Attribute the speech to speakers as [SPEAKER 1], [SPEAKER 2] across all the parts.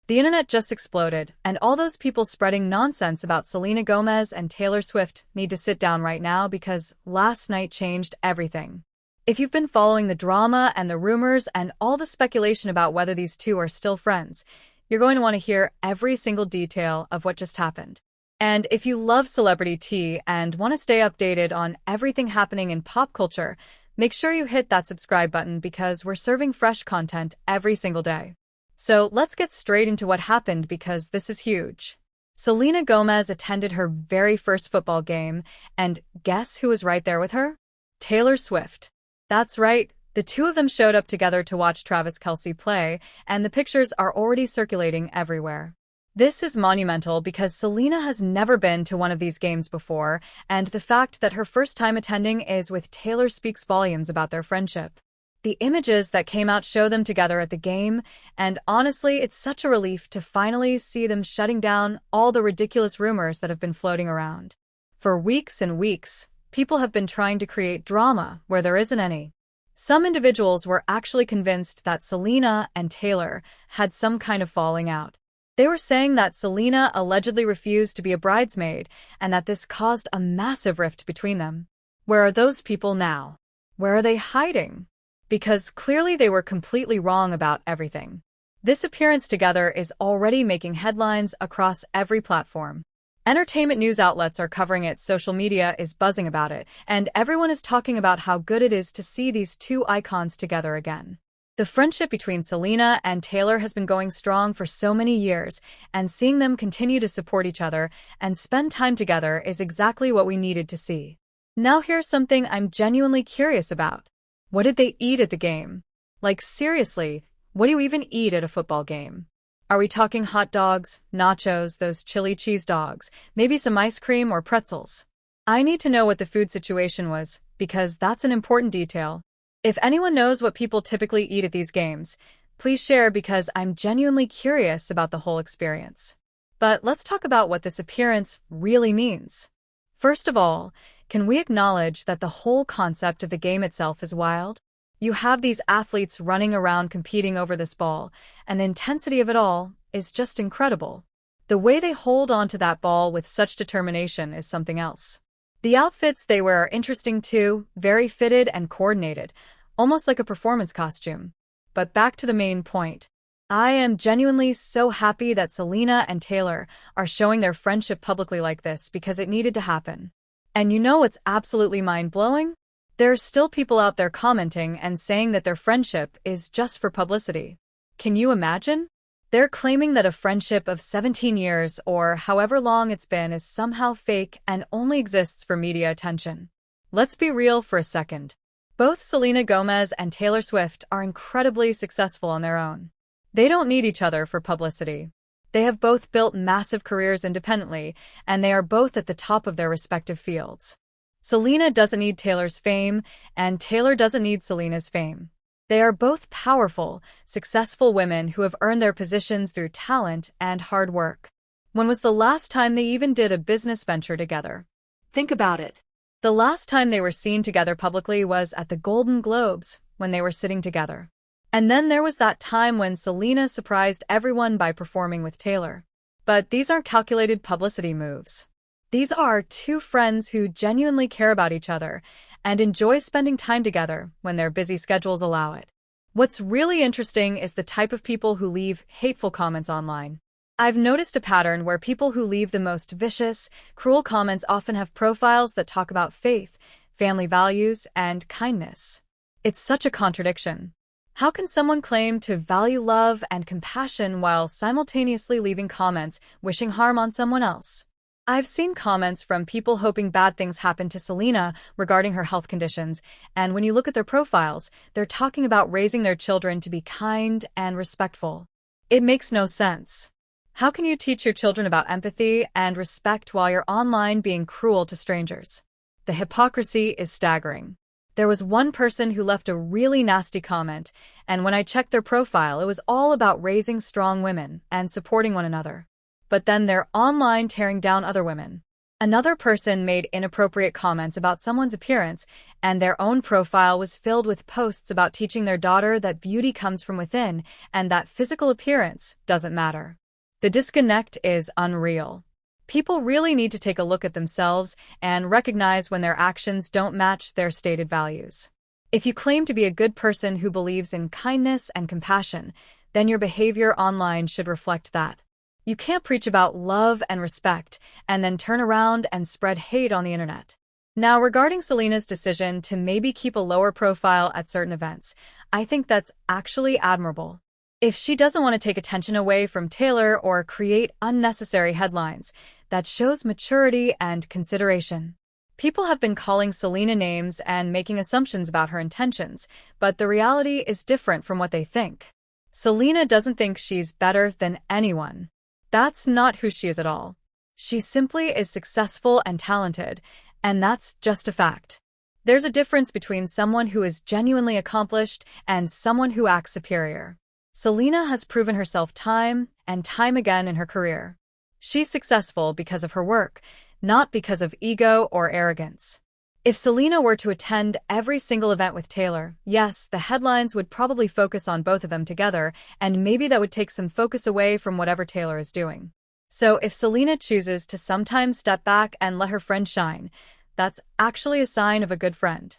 [SPEAKER 1] The internet just exploded, and all those people spreading nonsense about Selena Gomez and Taylor Swift need to sit down right now because last night changed everything. If you've been following the drama and the rumors and all the speculation about whether these two are still friends, you're going to want to hear every single detail of what just happened. And if you love celebrity tea and want to stay updated on everything happening in pop culture, make sure you hit that subscribe button because we're serving fresh content every single day. So let's get straight into what happened because this is huge. Selena Gomez attended her very first football game, and guess who was right there with her? Taylor Swift. That's right, the two of them showed up together to watch Travis Kelce play, and the pictures are already circulating everywhere. This is monumental because Selena has never been to one of these games before, and the fact that her first time attending is with Taylor speaks volumes about their friendship. The images that came out show them together at the game, and honestly, it's such a relief to finally see them shutting down all the ridiculous rumors that have been floating around. For weeks and weeks, people have been trying to create drama where there isn't any. Some individuals were actually convinced that Selena and Taylor had some kind of falling out. They were saying that Selena allegedly refused to be a bridesmaid and that this caused a massive rift between them. Where are those people now? Where are they hiding? Because clearly they were completely wrong about everything. This appearance together is already making headlines across every platform. Entertainment news outlets are covering it, social media is buzzing about it, and everyone is talking about how good it is to see these two icons together again. The friendship between Selena and Taylor has been going strong for so many years, and seeing them continue to support each other and spend time together is exactly what we needed to see. Now here's something I'm genuinely curious about. What did they eat at the game? Like seriously, what do you even eat at a football game? Are we talking hot dogs, nachos, those chili cheese dogs, maybe some ice cream or pretzels? I need to know what the food situation was, because that's an important detail. If anyone knows what people typically eat at these games, please share because I'm genuinely curious about the whole experience. But let's talk about what this appearance really means. First of all, can we acknowledge that the whole concept of the game itself is wild? You have these athletes running around competing over this ball, and the intensity of it all is just incredible. The way they hold onto that ball with such determination is something else. The outfits they wear are interesting too, very fitted and coordinated, almost like a performance costume. But back to the main point. I am genuinely so happy that Selena and Taylor are showing their friendship publicly like this because it needed to happen. And you know what's absolutely mind-blowing? There are still people out there commenting and saying that their friendship is just for publicity. Can you imagine? They're claiming that a friendship of 17 years or however long it's been is somehow fake and only exists for media attention. Let's be real for a second. Both Selena Gomez and Taylor Swift are incredibly successful on their own. They don't need each other for publicity. They have both built massive careers independently, and they are both at the top of their respective fields. Selena doesn't need Taylor's fame, and Taylor doesn't need Selena's fame. They are both powerful, successful women who have earned their positions through talent and hard work. When was the last time they even did a business venture together? Think about it. The last time they were seen together publicly was at the Golden Globes, when they were sitting together. And then there was that time when Selena surprised everyone by performing with Taylor. But these aren't calculated publicity moves. These are two friends who genuinely care about each other and enjoy spending time together when their busy schedules allow it. What's really interesting is the type of people who leave hateful comments online. I've noticed a pattern where people who leave the most vicious, cruel comments often have profiles that talk about faith, family values, and kindness. It's such a contradiction. How can someone claim to value love and compassion while simultaneously leaving comments wishing harm on someone else? I've seen comments from people hoping bad things happen to Selena regarding her health conditions, and when you look at their profiles, they're talking about raising their children to be kind and respectful. It makes no sense. How can you teach your children about empathy and respect while you're online being cruel to strangers? The hypocrisy is staggering. There was one person who left a really nasty comment, and when I checked their profile, it was all about raising strong women and supporting one another. But then they're online tearing down other women. Another person made inappropriate comments about someone's appearance, and their own profile was filled with posts about teaching their daughter that beauty comes from within and that physical appearance doesn't matter. The disconnect is unreal. People really need to take a look at themselves and recognize when their actions don't match their stated values. If you claim to be a good person who believes in kindness and compassion, then your behavior online should reflect that. You can't preach about love and respect and then turn around and spread hate on the internet. Now, regarding Selena's decision to maybe keep a lower profile at certain events, I think that's actually admirable. If she doesn't want to take attention away from Taylor or create unnecessary headlines, that shows maturity and consideration. People have been calling Selena names and making assumptions about her intentions, but the reality is different from what they think. Selena doesn't think she's better than anyone. That's not who she is at all. She simply is successful and talented, and that's just a fact. There's a difference between someone who is genuinely accomplished and someone who acts superior. Selena has proven herself time and time again in her career. She's successful because of her work, not because of ego or arrogance. If Selena were to attend every single event with Taylor, yes, the headlines would probably focus on both of them together, and maybe that would take some focus away from whatever Taylor is doing. So if Selena chooses to sometimes step back and let her friend shine, that's actually a sign of a good friend.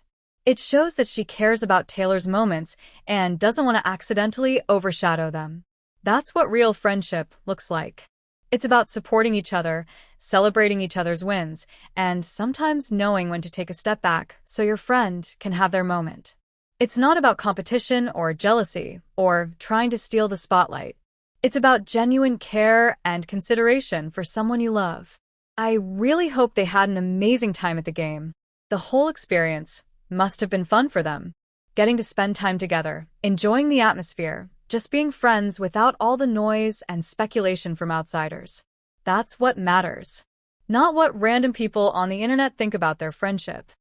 [SPEAKER 1] It shows that she cares about Taylor's moments and doesn't want to accidentally overshadow them. That's what real friendship looks like. It's about supporting each other, celebrating each other's wins, and sometimes knowing when to take a step back so your friend can have their moment. It's not about competition or jealousy or trying to steal the spotlight. It's about genuine care and consideration for someone you love. I really hope they had an amazing time at the game. The whole experience must have been fun for them. Getting to spend time together, enjoying the atmosphere, just being friends without all the noise and speculation from outsiders. That's what matters. Not what random people on the internet think about their friendship.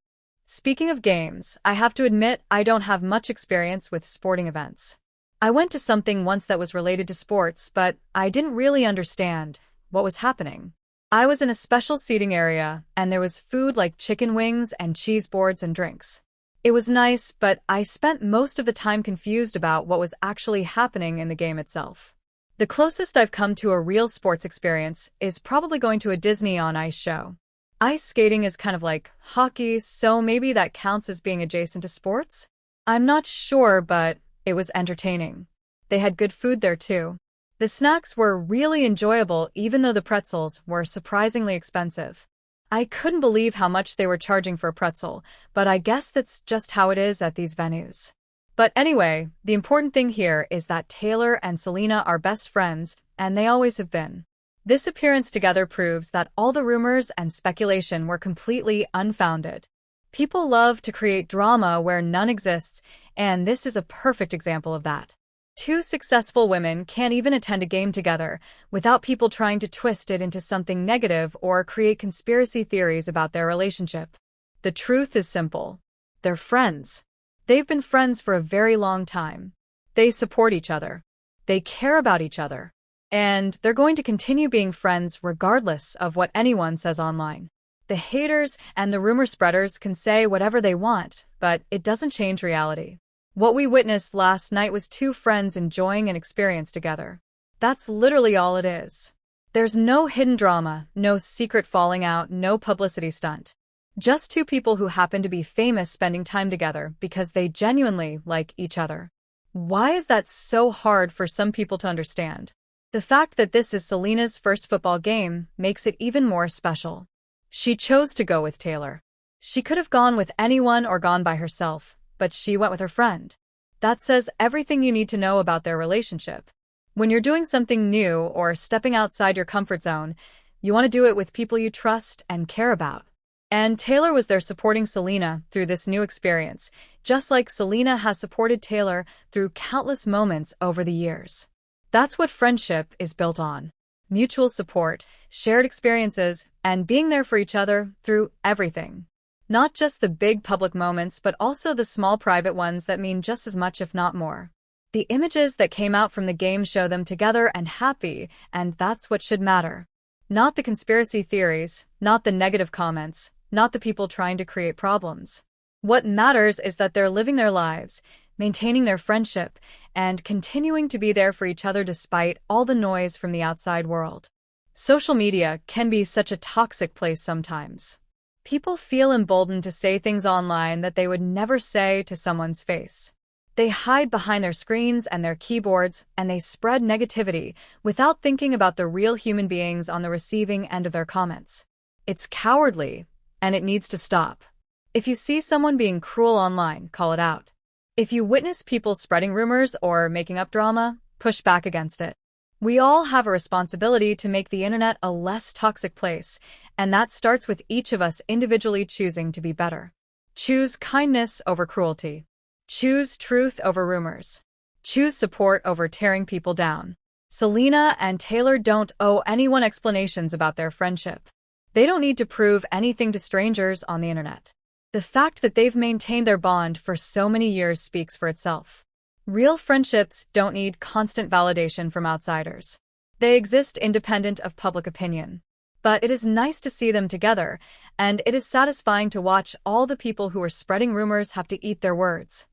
[SPEAKER 1] Speaking of games, I have to admit I don't have much experience with sporting events. I went to something once that was related to sports, but I didn't really understand what was happening. I was in a special seating area, and there was food like chicken wings and cheese boards and drinks. It was nice, but I spent most of the time confused about what was actually happening in the game itself. The closest I've come to a real sports experience is probably going to a Disney on Ice show. Ice skating is kind of like hockey, so maybe that counts as being adjacent to sports? I'm not sure, but it was entertaining. They had good food there too. The snacks were really enjoyable even though the pretzels were surprisingly expensive. I couldn't believe how much they were charging for a pretzel, but I guess that's just how it is at these venues. But anyway, the important thing here is that Taylor and Selena are best friends, and they always have been. This appearance together proves that all the rumors and speculation were completely unfounded. People love to create drama where none exists, and this is a perfect example of that. Two successful women can't even attend a game together without people trying to twist it into something negative or create conspiracy theories about their relationship. The truth is simple. They're friends. They've been friends for a very long time. They support each other. They care about each other. And they're going to continue being friends regardless of what anyone says online. The haters and the rumor spreaders can say whatever they want, but it doesn't change reality. What we witnessed last night was two friends enjoying an experience together. That's literally all it is. There's no hidden drama, no secret falling out, no publicity stunt. Just two people who happen to be famous spending time together because they genuinely like each other. Why is that so hard for some people to understand? The fact that this is Selena's first football game makes it even more special. She chose to go with Taylor. She could have gone with anyone or gone by herself, but she went with her friend. That says everything you need to know about their relationship. When you're doing something new or stepping outside your comfort zone, you want to do it with people you trust and care about. And Taylor was there supporting Selena through this new experience, just like Selena has supported Taylor through countless moments over the years. That's what friendship is built on. Mutual support, shared experiences, and being there for each other through everything. Not just the big public moments, but also the small private ones that mean just as much, if not more. The images that came out from the game show them together and happy, and that's what should matter. Not the conspiracy theories, not the negative comments, not the people trying to create problems. What matters is that they're living their lives, maintaining their friendship, and continuing to be there for each other despite all the noise from the outside world. Social media can be such a toxic place sometimes. People feel emboldened to say things online that they would never say to someone's face. They hide behind their screens and their keyboards, and they spread negativity without thinking about the real human beings on the receiving end of their comments. It's cowardly, and it needs to stop. If you see someone being cruel online, call it out. If you witness people spreading rumors or making up drama, push back against it. We all have a responsibility to make the internet a less toxic place, and that starts with each of us individually choosing to be better. Choose kindness over cruelty. Choose truth over rumors. Choose support over tearing people down. Selena and Taylor don't owe anyone explanations about their friendship. They don't need to prove anything to strangers on the internet. The fact that they've maintained their bond for so many years speaks for itself. Real friendships don't need constant validation from outsiders. They exist independent of public opinion. But it is nice to see them together, and it is satisfying to watch all the people who are spreading rumors have to eat their words.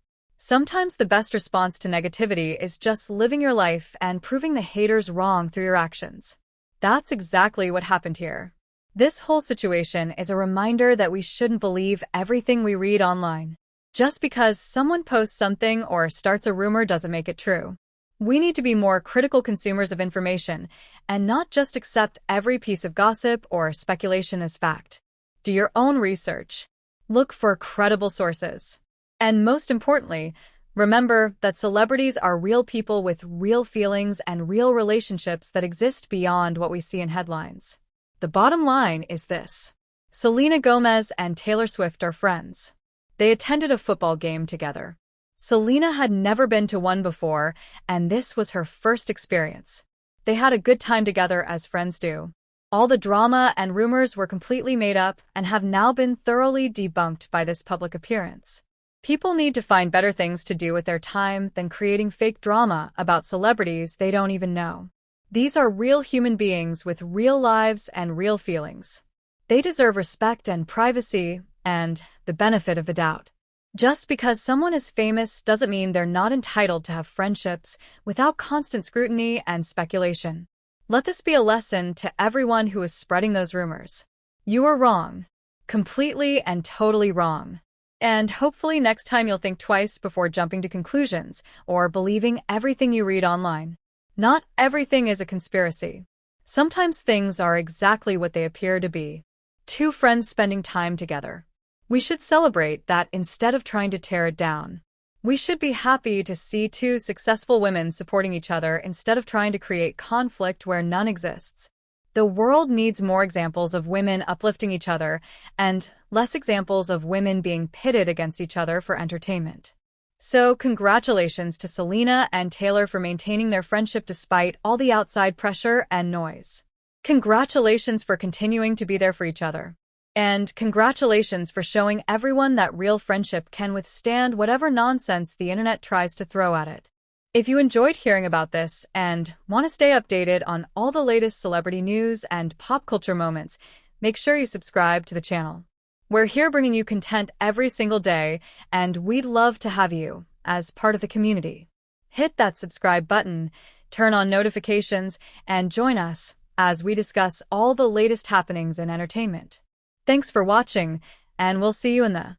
[SPEAKER 1] Sometimes the best response to negativity is just living your life and proving the haters wrong through your actions. That's exactly what happened here. This whole situation is a reminder that we shouldn't believe everything we read online. Just because someone posts something or starts a rumor doesn't make it true. We need to be more critical consumers of information and not just accept every piece of gossip or speculation as fact. Do your own research. Look for credible sources. And most importantly, remember that celebrities are real people with real feelings and real relationships that exist beyond what we see in headlines. The bottom line is this. Selena Gomez and Taylor Swift are friends. They attended a football game together. Selena had never been to one before, and this was her first experience. They had a good time together as friends do. All the drama and rumors were completely made up and have now been thoroughly debunked by this public appearance. People need to find better things to do with their time than creating fake drama about celebrities they don't even know. These are real human beings with real lives and real feelings. They deserve respect and privacy and the benefit of the doubt. Just because someone is famous doesn't mean they're not entitled to have friendships without constant scrutiny and speculation. Let this be a lesson to everyone who is spreading those rumors. You are wrong. Completely and totally wrong. And hopefully next time you'll think twice before jumping to conclusions or believing everything you read online. Not everything is a conspiracy. Sometimes things are exactly what they appear to be. Two friends spending time together. We should celebrate that instead of trying to tear it down. We should be happy to see two successful women supporting each other instead of trying to create conflict where none exists. The world needs more examples of women uplifting each other and less examples of women being pitted against each other for entertainment. So, congratulations to Selena and Taylor for maintaining their friendship despite all the outside pressure and noise. Congratulations for continuing to be there for each other. And congratulations for showing everyone that real friendship can withstand whatever nonsense the internet tries to throw at it. If you enjoyed hearing about this and want to stay updated on all the latest celebrity news and pop culture moments, make sure you subscribe to the channel. We're here bringing you content every single day, and we'd love to have you as part of the community. Hit that subscribe button, turn on notifications, and join us as we discuss all the latest happenings in entertainment. Thanks for watching, and we'll see you in the